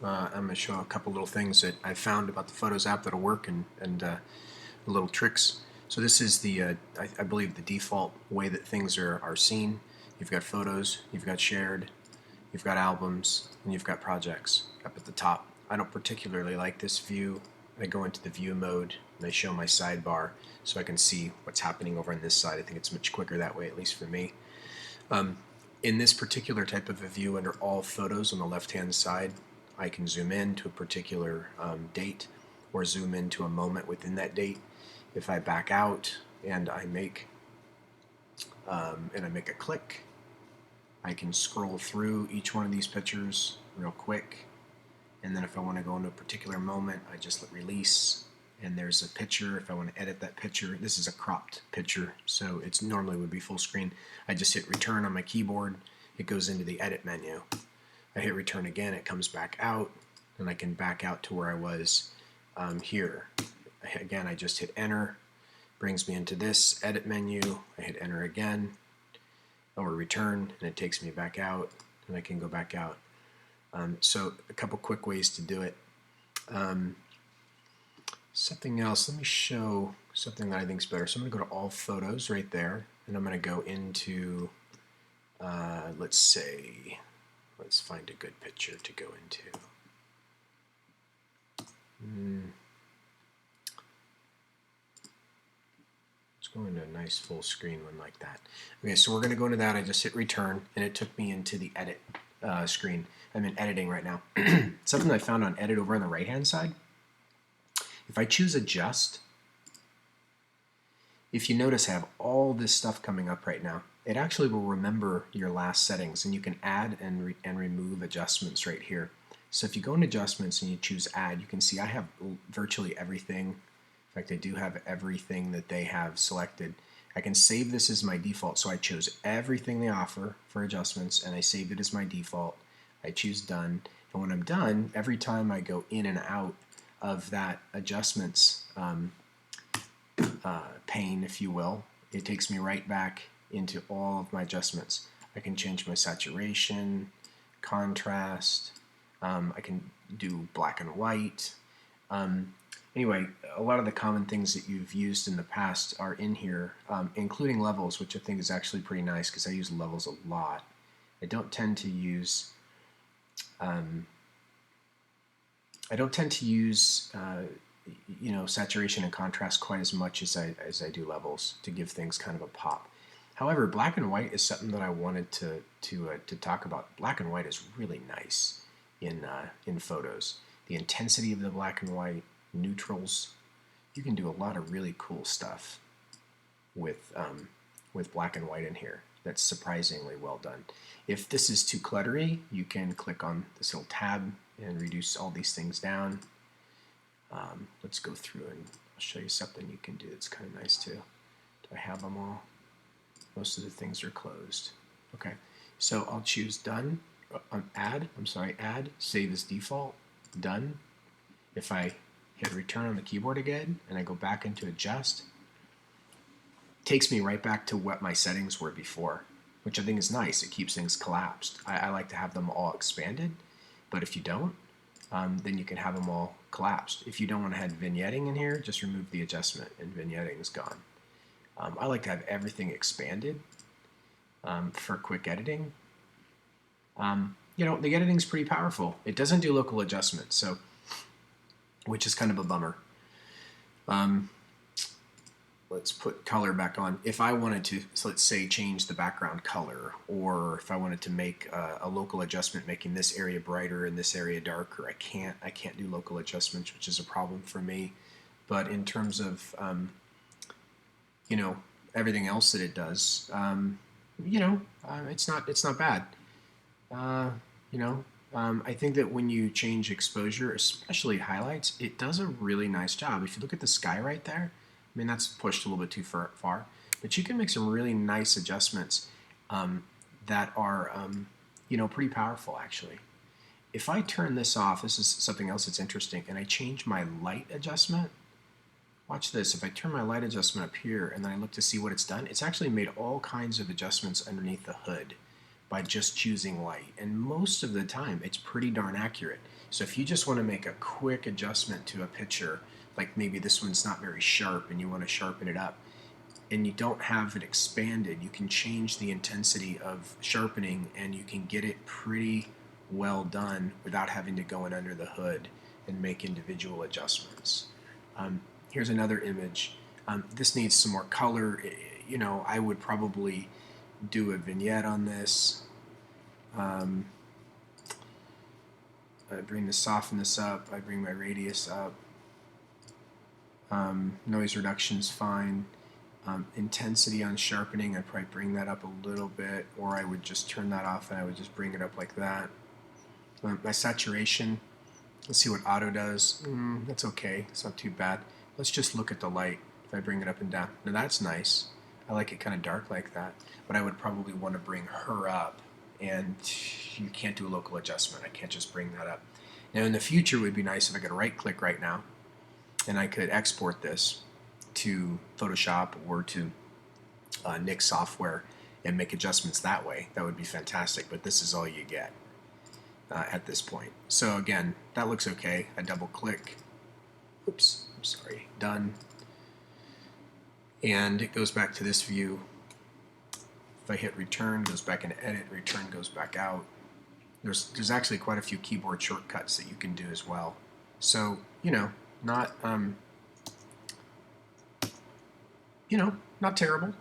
I'm going to show a couple little things that I found about the Photos app that'll work and little tricks. So this is the, I believe, the default way that things are seen. You've got photos, you've got shared, you've got albums, and you've got projects up at the top. I don't particularly like this view. I go into the view mode and I show my sidebar so I can see what's happening over on this side. I think it's much quicker that way, at least for me. In this particular type of a view, under all photos on the left-hand side, I can zoom in to a particular date or zoom into a moment within that date. If I back out and I make a click, I can scroll through each one of these pictures real quick. And then if I want to go into a particular moment, I just release, and there's a picture. If I want to edit that picture, this is a cropped picture, so it's normally would be full screen. I just hit return on my keyboard. It goes into the edit menu. I hit return again, it comes back out, and I can back out to where I was here. Again, I just hit enter, brings me into this edit menu. I hit enter again, or return, and it takes me back out, and I can go back out. So a couple quick ways to do it. Something else, let me show something that I think is better. So I'm going to go to all photos right there, and I'm going to go into, let's find a good picture to go into. Let's go into a nice full screen one like that. Okay, so we're going to go into that. I just hit return, and it took me into the edit screen. I'm in editing right now. Something I found on edit over on the right hand side, if I choose adjust, if you notice I have all this stuff coming up right now, it actually will remember your last settings, and you can add and remove adjustments right here. So if you go in adjustments and you choose add, you can see I have virtually everything. In fact, I do have everything that they have selected. I can save this as my default, so I chose everything they offer for adjustments, and I saved it as my default. I choose done, and when I'm done, every time I go in and out of that adjustments pane, if you will, it takes me right back into all of my adjustments. I can change my saturation, contrast, I can do black and white. Anyway, a lot of the common things that you've used in the past are in here, including levels, which I think is actually pretty nice because I use levels a lot. I don't tend to use saturation and contrast quite as much as I do levels to give things kind of a pop. However, black and white is something that I wanted to talk about. Black and white is really nice in photos. The intensity of the black and white, neutrals. You can do a lot of really cool stuff with black and white in here. That's surprisingly well done. If this is too cluttery, you can click on this little tab and reduce all these things down. Let's go through and I'll show you something you can do that's kind of nice too. Do I have them all? Most of the things are closed. Okay, so I'll choose done, add, save as default, done. If I hit return on the keyboard again and I go back into adjust, it takes me right back to what my settings were before, which I think is nice. It keeps things collapsed. I like to have them all expanded, but if you don't, then you can have them all collapsed. If you don't want to have vignetting in here, just remove the adjustment and vignetting is gone. I like to have everything expanded for quick editing. The editing's pretty powerful. It doesn't do local adjustments, so which is kind of a bummer. Let's put color back on. If I wanted to, so let's say, change the background color, or if I wanted to make a local adjustment, making this area brighter and this area darker, I can't do local adjustments, which is a problem for me. But in terms of everything else that it does, it's not bad. I think that when you change exposure, especially highlights, it does a really nice job. If you look at the sky right there, I mean, that's pushed a little bit too far, but you can make some really nice adjustments that are, pretty powerful actually. If I turn this off, this is something else that's interesting, and I change my light adjustment, watch this. If I turn my light adjustment up here and then I look to see what it's done, it's actually made all kinds of adjustments underneath the hood by just choosing light. And most of the time, it's pretty darn accurate. So if you just want to make a quick adjustment to a picture, like maybe this one's not very sharp and you want to sharpen it up, and you don't have it expanded, you can change the intensity of sharpening and you can get it pretty well done without having to go in under the hood and make individual adjustments. Here's another image. This needs some more color. You know, I would probably do a vignette on this. I bring the softness up. I bring my radius up. Noise reduction is fine. Intensity on sharpening, I'd probably bring that up a little bit, or I would just turn that off and I would just bring it up like that. My saturation, let's see what auto does. That's okay, it's not too bad. Let's just look at the light if I bring it up and down. Now that's nice. I like it kind of dark like that, but I would probably want to bring her up, and you can't do a local adjustment. I can't just bring that up. Now in the future it would be nice if I could right click right now and I could export this to Photoshop or to Nik software and make adjustments that way. That would be fantastic, but this is all you get at this point. So again, that looks okay. I double click. Oops, I'm sorry. Done. And it goes back to this view. If I hit return, goes back into edit, return goes back out. There's actually quite a few keyboard shortcuts that you can do as well. So, you know, not not terrible.